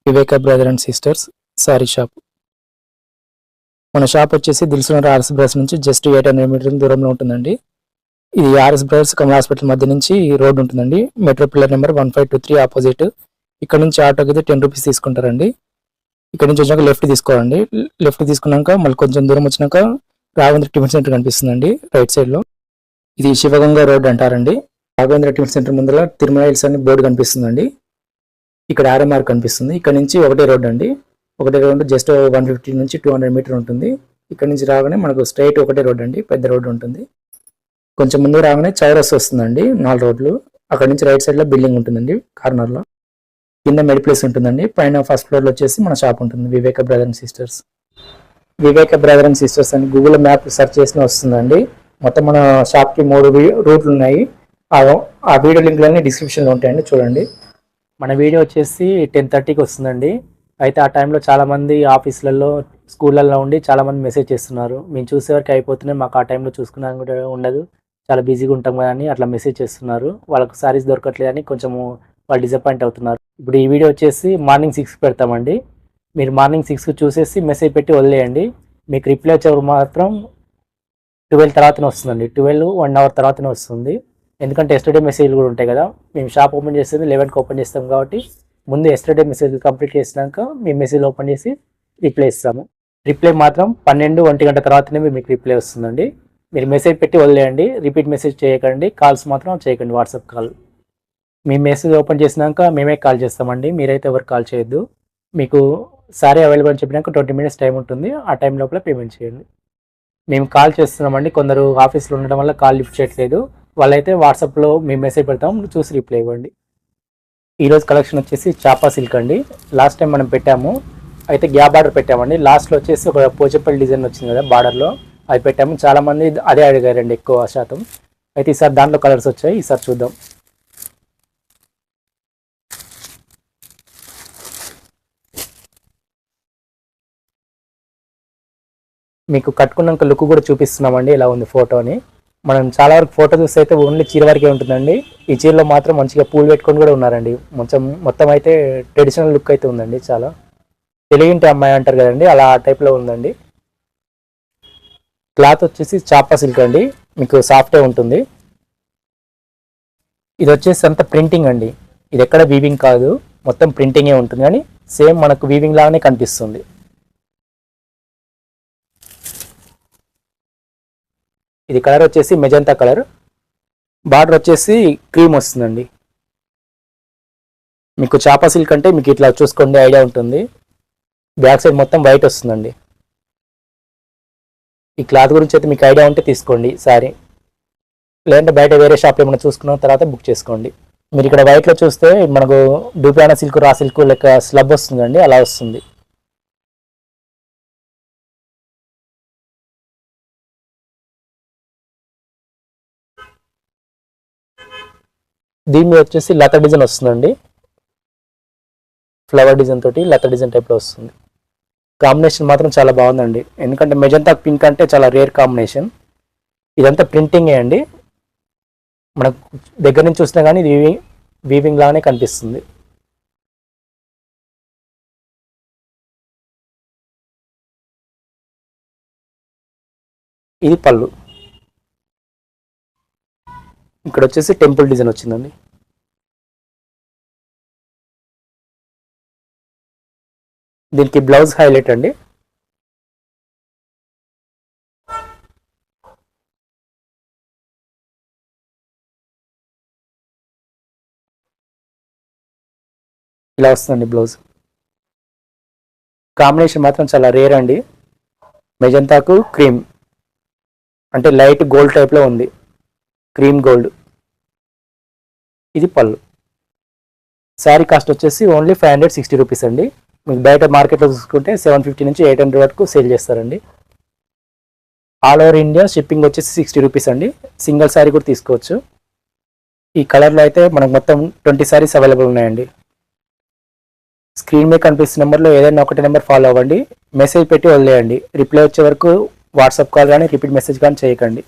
Viveka brother and sisters sari shop. మన shop వచ్చేసి Dilsukhnagar RS brothers నుంచి జస్ట్ 800 మీటర్ల దూరంలో ఉంటుందండి. ఇది ఆర్ఎస్ బ్రదర్స్ కమల్ హాస్పిటల్ మధ్య నుంచి రోడ్ ఉంటుందండి. Metro pillar number 1523 opposite. ఇక్కడ నుంచి ఆటోకి అయితే 10 రూపీస్ తీసుకుంటారండి. ఇక్కడ నుంచి వచ్చాక లెఫ్ట్ తీసుకోవాలండి. లెఫ్ట్ తీసుకున్నాక మళ్ళీ కొంచెం దూరం వచ్చినాక రాఘవేంద్ర టిఫిన్ సెంటర్ కనిపిస్తుందండి రైట్ సైడ్ లో. ఇది శివగంగా రోడ్ అంటారండి. రాఘవేంద్ర టిఫిన్ సెంటర్ ముందర తిరుమల హిల్స్ అని బోర్డు కనిపిస్తుందండి. ఇక్కడ ఆర్ఎంఆర్ కనిపిస్తుంది. ఇక్కడ నుంచి ఒకటే రోడ్ అండి. ఒకటే రోడ్ జస్ట్ 150 నుంచి 200 మీటర్ ఉంటుంది. ఇక్కడ నుంచి రాగానే మనకు స్ట్రైట్ ఒకటే రోడ్ అండి, పెద్ద రోడ్ ఉంటుంది. కొంచెం ముందు రాగానే చౌరస్ వస్తుందండి, 4 రోడ్లు. అక్కడ నుంచి రైట్ సైడ్ లో బిల్డింగ్ ఉంటుందండి కార్నర్ లో. కింద మెడి ప్లేస్ ఉంటుందండి. పైన ఫస్ట్ ఫ్లోర్ లో వచ్చేసి మన షాప్ ఉంటుంది, Viveka brother and sisters. Viveka brother and sisters అని గూగుల్ మ్యాప్ సెర్చ్ చేసిన వస్తుందండి. మొత్తం మన షాప్ కి 3 రూట్లు ఉన్నాయి. ఆ వీడియో లింక్లన్నీ డిస్క్రిప్షన్ లో ఉంటాయండి, చూడండి. మన వీడియో వచ్చేసి 10:30కి వస్తుందండి. అయితే ఆ టైంలో చాలామంది ఆఫీసులలో స్కూళ్ళల్లో ఉండి చాలామంది మెసేజ్ చేస్తున్నారు. మేము చూసేవరకు అయిపోతున్నాయి, మాకు ఆ టైంలో చూసుకున్నాను కూడా ఉండదు, చాలా బిజీగా ఉంటాం కదా అని అట్లా మెసేజ్ చేస్తున్నారు. వాళ్ళకు సారీస్ దొరకట్లేదని కొంచెము వాళ్ళు డిసప్పాయింట్ అవుతున్నారు. ఇప్పుడు ఈ వీడియో వచ్చేసి మార్నింగ్ 6కి పెడతామండి. మీరు మార్నింగ్ 6కి చూసేసి మెసేజ్ పెట్టి వదిలేయండి. మీకు రిప్లై వచ్చేవారు మాత్రం 12 తర్వాతనే వస్తుందండి. 1 అవర్ తర్వాతనే వస్తుంది. ఎందుకంటే ఎస్టర్డే మెసేజ్లు కూడా ఉంటాయి కదా. మేము షాప్ ఓపెన్ చేసేది 11కి ఓపెన్ చేస్తాం కాబట్టి ముందు ఎస్టర్డే మెసేజ్ కంప్లీట్ చేసినాక మేము మెసేజ్ ఓపెన్ చేసి రిప్లై ఇస్తాము. రిప్లై మాత్రం 12-1 గంట తర్వాతనే మీకు రిప్లై వస్తుందండి. మీరు మెసేజ్ పెట్టి వదిలేయండి, రిపీట్ మెసేజ్ చేయకండి, కాల్స్ మాత్రం చేయకండి, వాట్సాప్ కాల్. మీ మెసేజ్ ఓపెన్ చేసినాక మేమే కాల్ చేస్తామండి, మీరైతే ఎవరు కాల్ చేయొద్దు. మీకు సారీ అవైలబుల్ అని చెప్పినాక 20 మినిట్స్ టైం ఉంటుంది, ఆ టైం లోపల పేమెంట్ చేయండి. మేము కాల్ చేస్తున్నామండి, కొందరు ఆఫీస్లో ఉండడం వల్ల కాల్ లిఫ్ట్ చేయట్లేదు. వాళ్ళైతే వాట్సాప్లో మేము మెసేజ్ పెడతాం, చూసి రిప్లై ఇవ్వండి. ఈరోజు కలెక్షన్ వచ్చేసి చాపా సిల్క్ అండి. లాస్ట్ టైం మనం పెట్టాము, అయితే గ్యాప్ బార్డర్ పెట్టామండి. లాస్ట్లో వచ్చేసి ఒక పోచపల్లి డిజైన్ వచ్చింది కదా బార్డర్లో, అది పెట్టాము. చాలామంది అదే అడిగారండి ఎక్కువ శాతం. అయితే ఈసారి దాంట్లో కలర్స్ వచ్చాయి, ఈసారి చూద్దాం. మీకు కట్టుకున్నాక లుక్ కూడా చూపిస్తున్నామండి ఎలా ఉంది ఫోటోని. మనం చాలా వరకు ఫోటో చూస్తే అయితే ఓన్లీ చీర వరకే ఉంటుందండి. ఈ చీరలో మాత్రం మంచిగా పూలు పెట్టుకొని కూడా ఉన్నారండి. మొత్తం అయితే ట్రెడిషనల్ లుక్ అయితే ఉందండి. చాలా తెలుగింటి అమ్మాయి అంటారు కదండి, అలా ఆ టైప్లో ఉందండి. క్లాత్ వచ్చేసి చాపా సిల్క్ అండి, మీకు సాఫ్టే ఉంటుంది. ఇది వచ్చేసి అంత ప్రింటింగ్ అండి, ఇది ఎక్కడ వీవింగ్ కాదు, మొత్తం ప్రింటింగే ఉంటుంది. కానీ సేమ్ మనకు వీవింగ్ లాగానే కనిపిస్తుంది. ఇది కలర్ వచ్చేసి మెజంతా కలర్, బార్డర్ వచ్చేసి క్రీమ్ వస్తుందండి. మీకు చాపా సిల్క్ అంటే మీకు ఇట్లా చూసుకోండి ఐడియా ఉంటుంది. బ్యాక్ సైడ్ మొత్తం వైట్ వస్తుందండి. ఈ క్లాత్ గురించి అయితే మీకు ఐడియా ఉంటే తీసుకోండి సారీ, లేదంటే బయట వేరే షాప్ ఏమైనా చూసుకున్న తర్వాత బుక్ చేసుకోండి. మీరు ఇక్కడ వైట్లో చూస్తే మనకు డూప్లానా సిల్క్, రా సిల్క్ లెక్క స్లబ్ వస్తుందండి, అలా వస్తుంది. దీని మీద వచ్చేసి లత డిజైన్ వస్తుందండి, ఫ్లవర్ డిజైన్ తోటి లత డిజైన్ టైప్లో వస్తుంది. కాంబినేషన్ మాత్రం చాలా బాగుందండి, ఎందుకంటే మెజంతా పింక్ అంటే చాలా రేర్ కాంబినేషన్. ఇదంతా ప్రింటింగే అండి, మనకు దగ్గర నుంచి చూసినా కానీ ఇది వీవింగ్ లాగానే కనిపిస్తుంది. ఇది పళ్ళు. ఇక్కడ వచ్చేసి టెంపుల్ డిజైన్ వచ్చిందండి. దీనికి బ్లౌజ్ హైలైట్ అండి. ఇలా వస్తుందండి బ్లౌజ్. కాంబినేషన్ మాత్రం చాలా రేర్ అండి, మెజంతాకు క్రీమ్ అంటే లైట్ గోల్డ్ టైప్లో ఉంది, క్రీమ్ గోల్డ్. ఇది పళ్ళు. శారీ కాస్ట్ వచ్చేసి ఓన్లీ 560 రూపీస్ అండి. మీకు బయట మార్కెట్లో చూసుకుంటే 750 నుంచి 800 వరకు సేల్ చేస్తారండి. ఆల్ ఓవర్ ఇండియా షిప్పింగ్ వచ్చేసి 60 రూపీస్ అండి. సింగిల్ శారీ కూడా తీసుకోవచ్చు. ఈ కలర్లో అయితే మనకు మొత్తం 20 శారీస్ అవైలబుల్ ఉన్నాయండి. స్క్రీన్ మీద కనిపిస్తున్న నెంబర్లో ఏదైనా ఒకటి నెంబర్ ఫాలో అవ్వండి, మెసేజ్ పెట్టి వదిలేయండి. రిప్లై వచ్చే వరకు వాట్సాప్ కాల్ కానీ రిపీట్ మెసేజ్ కానీ చేయకండి.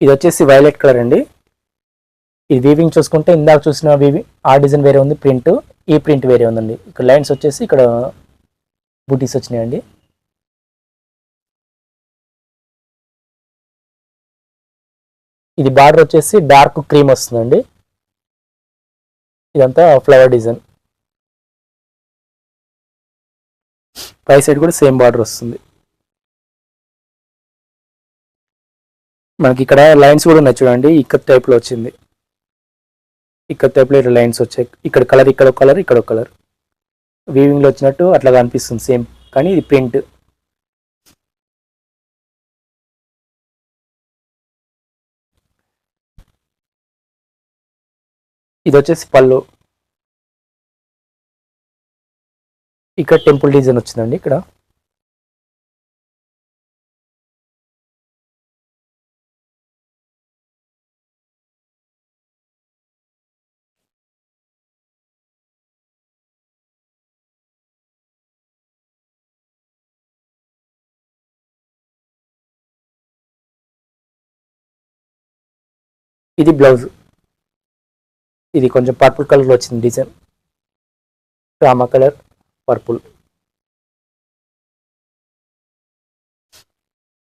ఇది వచ్చేసి వైలెట్ కలర్ అండి. ఇది వీవింగ్ చూసుకుంటే ఇందాక చూసిన వీవింగ్ ఆ డిజైన్ వేరే ఉంది, ప్రింట్ ఈ ప్రింట్ వేరే ఉందండి. ఇక్కడ లైన్స్ వచ్చేసి ఇక్కడ బూటీస్ వచ్చినాయండి. ఇది బార్డర్ వచ్చేసి డార్క్ క్రీమ్ వస్తుందండి. ఇదంతా ఫ్లవర్ డిజైన్. పై సైడ్ కూడా సేమ్ బార్డర్ వస్తుంది. మనకి ఇక్కడ లైన్స్ కూడా ఉన్నాయి చూడండి, ఇక్కడ టైప్ లో వచ్చింది. ఇక్కడ టైప్ లో లైన్స్ వచ్చాయి. ఇక్కడ కలర్, ఇక్కడ ఒక కలర్, ఇక్కడ ఒక కలర్ వీవింగ్ లో వచ్చినట్టు అట్లా కనిపిస్తుంది సేమ్, కానీ ఇది ప్రింట్. ఇది వచ్చేసి పళ్ళు. ఇక్కడ టెంపుల్ డిజైన్ వచ్చిందండి. ఇక్కడ ఇది బ్లౌజ్. ఇది కొంచెం పర్పుల్ కలర్ లో వచ్చింది design, Rama colour, purple.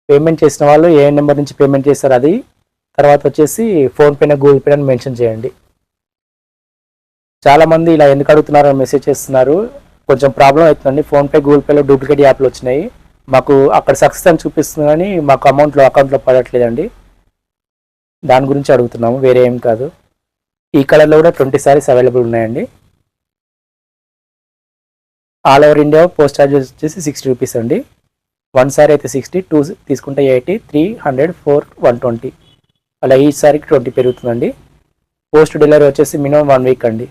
Payment చేసిన వాళ్ళు ఏ నెంబర్ నుంచి పేమెంట్ చేస్తారు అది, తర్వాత వచ్చేసి ఫోన్పేనా గూగుల్ పే అని మెన్షన్ చేయండి. చాలామంది ఇలా ఎందుకు అడుగుతున్నారో మెసేజ్ చేస్తున్నారు. కొంచెం ప్రాబ్లం అవుతుందండి. ఫోన్పే గూగుల్ పేలో డూప్లికేట్ యాప్లు వచ్చినాయి. మాకు అక్కడ సక్సెస్ అని చూపిస్తుంది కానీ మాకు అకౌంట్లో పడట్లేదండి. దాని గురించి అడుగుతున్నాము, వేరే ఏం కాదు. ఈ కలర్లో కూడా 20 సారీస్ అవైలబుల్ ఉన్నాయండి. All over India post charges వచ్చేసి 60 రూపీస్ అండి. 1 సారీ అయితే 60, 2 తీసుకుంటే 80, 300, 4, 120. అలా ఈ సారీకి 20 పెరుగుతుందండి. పోస్ట్ డెలివరీ వచ్చేసి మినిమం 1 వీక్ అండి.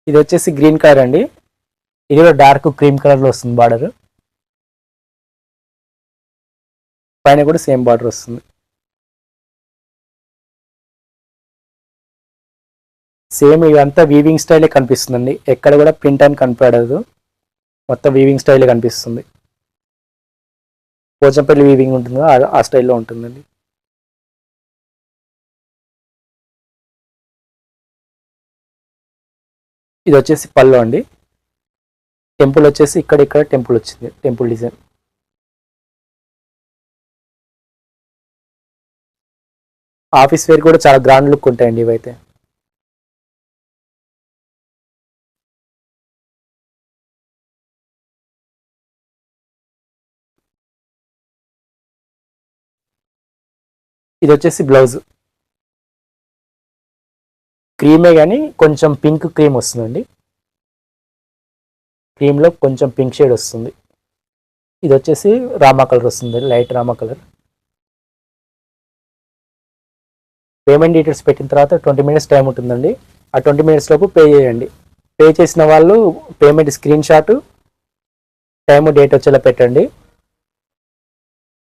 ఇది వచ్చేసి గ్రీన్ కలర్ అండి. ఇది కూడా డార్క్ క్రీమ్ కలర్ లో వస్తుంది బార్డర్. పైన కూడా సేమ్ బార్డర్ వస్తుంది. సేమ్ ఇదంతా వీవింగ్ స్టైలే కనిపిస్తుందండి. ఎక్కడ కూడా ప్రింట్ అని కనపడదు, మొత్తం వీవింగ్ స్టైలే కనిపిస్తుంది. పోచంపల్లి వీవింగ్ ఉంటుందో ఆ స్టైల్లో ఉంటుందండి. ఇది వచ్చేసి పళ్ళు అండి. టెంపుల్ వచ్చేసి ఇక్కడ టెంపుల్ వచ్చింది, టెంపుల్ డిజైన్. ఆఫీస్ వేర్ కూడా చాలా గ్రాండ్ లుక్ ఉంటాయండి ఇవైతే. ఇది వచ్చేసి బ్లౌజ్. క్రీమే కానీ కొంచెం పింక్ క్రీమ్ వస్తుందండి. క్రీమ్లో కొంచెం పింక్ షేడ్ వస్తుంది. ఇది వచ్చేసి రామా కలర్ వస్తుంది, light Rama colour. Payment details పెట్టిన తర్వాత 20 మినిట్స్ టైం ఉంటుందండి. ఆ 20 మినిట్స్ లోపు పే చేయండి. పే చేసిన వాళ్ళు payment screen shot, time, date వచ్చేలా పెట్టండి.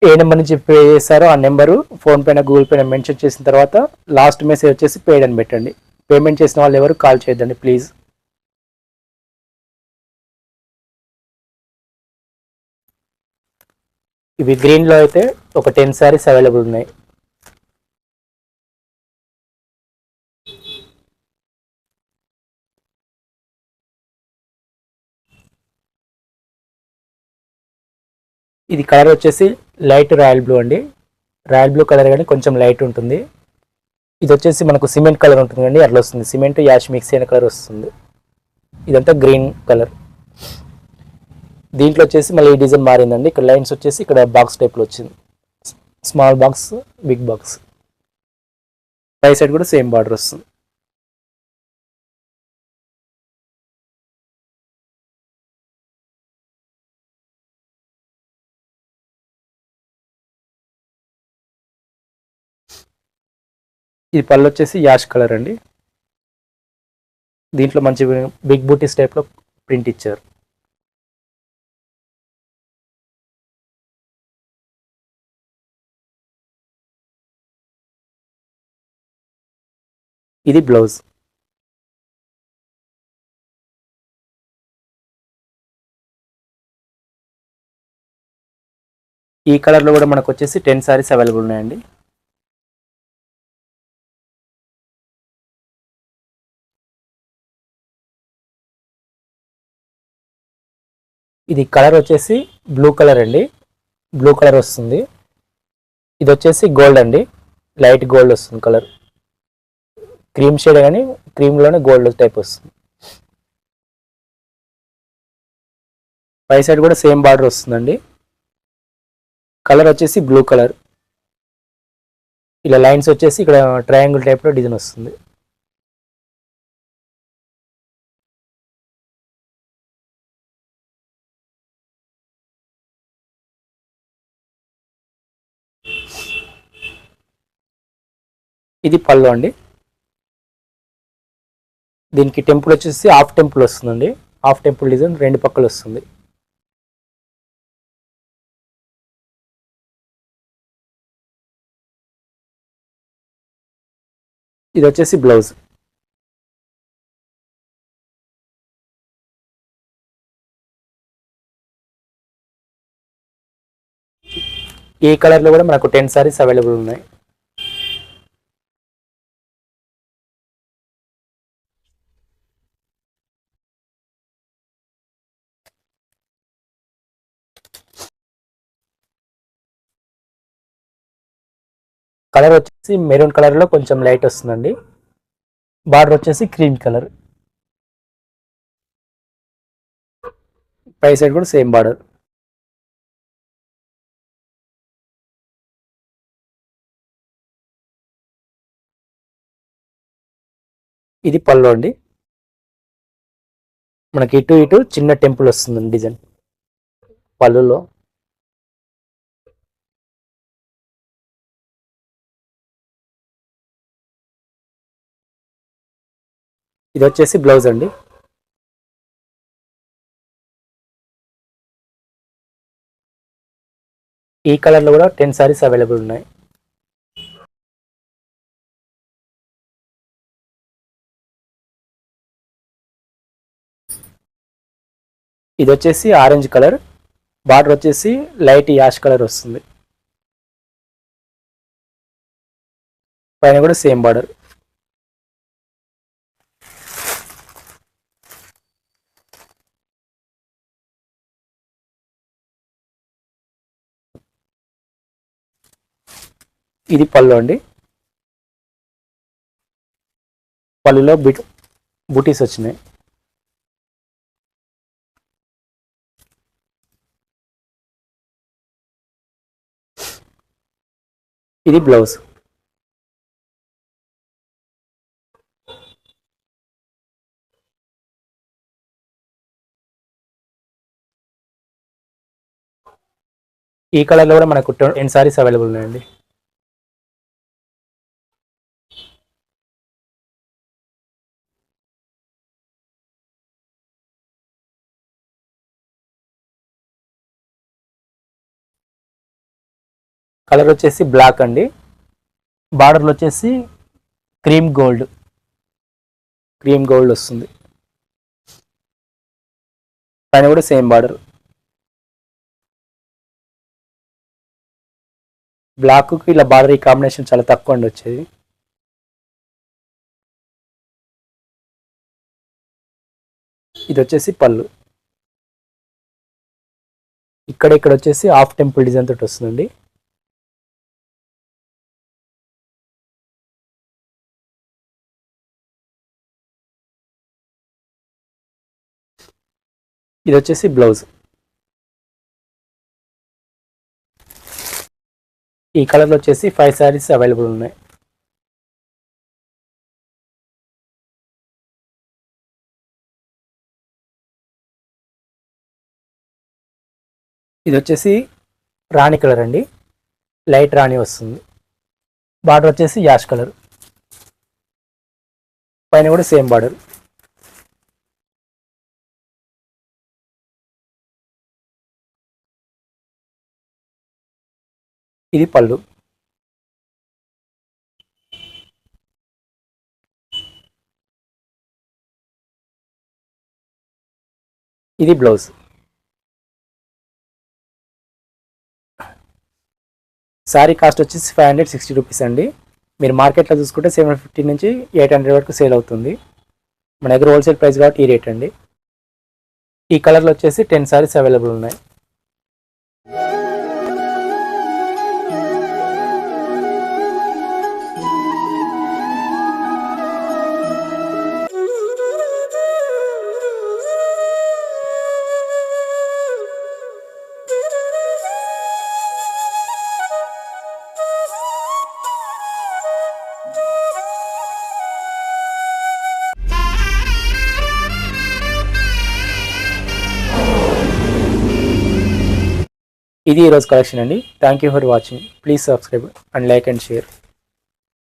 ఏ నెంబర్ నుంచి పే చేస్తారో ఆ నెంబరు ఫోన్పేనా గూగుల్ పేనా మెన్షన్ చేసిన తర్వాత లాస్ట్ మెసేజ్ వచ్చేసి పేడ్ అని పెట్టండి. పేమెంట్ చేసిన వాళ్ళు ఎవరు కాల్ చేయొద్దండి ప్లీజ్. ఇవి గ్రీన్లో అయితే ఒక 10 సారీస్ అవైలబుల్ ఉన్నాయి. ఇది కలర్ వచ్చేసి లైట్ రాయల్ బ్లూ అండి. రాయల్ బ్లూ కలర్ కానీ కొంచెం లైట్ ఉంటుంది. ఇది వచ్చేసి మనకు సిమెంట్ కలర్ ఉంటుందండి, అట్లా వస్తుంది. సిమెంట్ యాష్ మిక్స్ అయిన కలర్ వస్తుంది. ఇదంతా గ్రీన్ కలర్. దీంట్లో వచ్చేసి మళ్ళీ ఈ డిజైన్ మారిందండి. ఇక్కడ లైన్స్ వచ్చేసి ఇక్కడ బాక్స్ టైప్లో వచ్చింది, స్మాల్ బాక్స్, బిగ్ బాక్స్. పై సైడ్ కూడా సేమ్ బార్డర్ వస్తుంది. ఇది పళ్ళు వచ్చేసి యాష్ కలర్ అండి. దీంట్లో మంచి బిగ్ బూటీస్ టైప్లో ప్రింట్ ఇచ్చారు. ఇది బ్లౌజ్. ఈ కలర్లో కూడా మనకు వచ్చేసి 10 సారీస్ అవైలబుల్ ఉన్నాయండి. ఇది కలర్ వచ్చేసి బ్లూ కలర్ అండి, బ్లూ కలర్ వస్తుంది. ఇది వచ్చేసి గోల్డ్ అండి, లైట్ గోల్డ్ వస్తుంది కలర్. క్రీమ్ షేడ్ కానీ క్రీమ్లోనే గోల్డ్ టైప్ వస్తుంది. పై సైడ్ కూడా సేమ్ బార్డర్ వస్తుందండి. కలర్ వచ్చేసి బ్లూ కలర్. ఇలా లైన్స్ వచ్చేసి ఇక్కడ ట్రయాంగిల్ టైప్లో డిజైన్ వస్తుంది. ఇది పళ్ళు అండి. దీనికి టెంపుల్ వచ్చేసి హాఫ్ టెంపుల్ వస్తుందండి, హాఫ్ టెంపుల్ డిజైన్ రెండు పక్కలు వస్తుంది. ఇది వచ్చేసి బ్లౌజ్. ఈ కలర్లో కూడా మనకు 10 సారీస్ అవైలబుల్ ఉన్నాయి. కలర్ వచ్చేసి మెరూన్ కలర్లో కొంచెం లైట్ వస్తుందండి. బార్డర్ వచ్చేసి క్రీమ్ కలర్. పై సైడ్ కూడా సేమ్ బార్డర్. ఇది పళ్ళు అండి. మనకి ఇటు ఇటు చిన్న టెంపుల్ వస్తుందండి డిజైన్ పళ్ళులో. ఇది వచ్చేసి బ్లౌజ్ అండి. ఈ కలర్లో కూడా 10 సారీస్ అవైలబుల్ ఉన్నాయి. ఇది వచ్చేసి ఆరెంజ్ కలర్, బార్డర్ వచ్చేసి లైట్ యాష్ కలర్ వస్తుంది. పైన కూడా సేమ్ బార్డర్. ఇది పళ్ళు అండి. పళ్ళులో బూటీస్ వచ్చినాయి. ఇది బ్లౌజ్. ఈ కలర్లో కూడా మనకు 10 సారీస్ అవైలబుల్ ఉన్నాయండి. కలర్ వచ్చేసి బ్లాక్ అండి, బార్డర్లో వచ్చేసి క్రీమ్ గోల్డ్, క్రీమ్ గోల్డ్ వస్తుంది. పైన కూడా సేమ్ బార్డర్. బ్లాక్కి ఇలా బార్డర్ ఈ కాంబినేషన్ చాలా తక్కువ అండి వచ్చేది. ఇది వచ్చేసి పళ్ళు. ఇక్కడ వచ్చేసి హాఫ్ టెంపుల్ డిజైన్ తోటి వస్తుందండి. ఇది వచ్చేసి బ్లౌజ్. ఈ కలర్లో వచ్చేసి 5 సారీస్ అవైలబుల్ ఉన్నాయి. ఇది వచ్చేసి రాణి కలర్ అండి, లైట్ రాణి వస్తుంది. బార్డర్ వచ్చేసి యాష్ కలర్. పైన కూడా సేమ్ బార్డర్. ఇది పళ్ళు. ఇది బ్లౌజ్. శారీ కాస్ట్ వచ్చేసి 560 రూపీస్ అండి. మీరు మార్కెట్లో చూసుకుంటే 750 నుంచి 800 వరకు సేల్ అవుతుంది. మన దగ్గర హోల్సేల్ ప్రైస్ కాబట్టి ఈ రేట్ అండి. ఈ కలర్లో వచ్చేసి 10 శారీస్ అవైలబుల్ ఉన్నాయి. ఇది ఈరోజు కలెక్షన్ అండి. Thank you for watching. Please subscribe and like and share.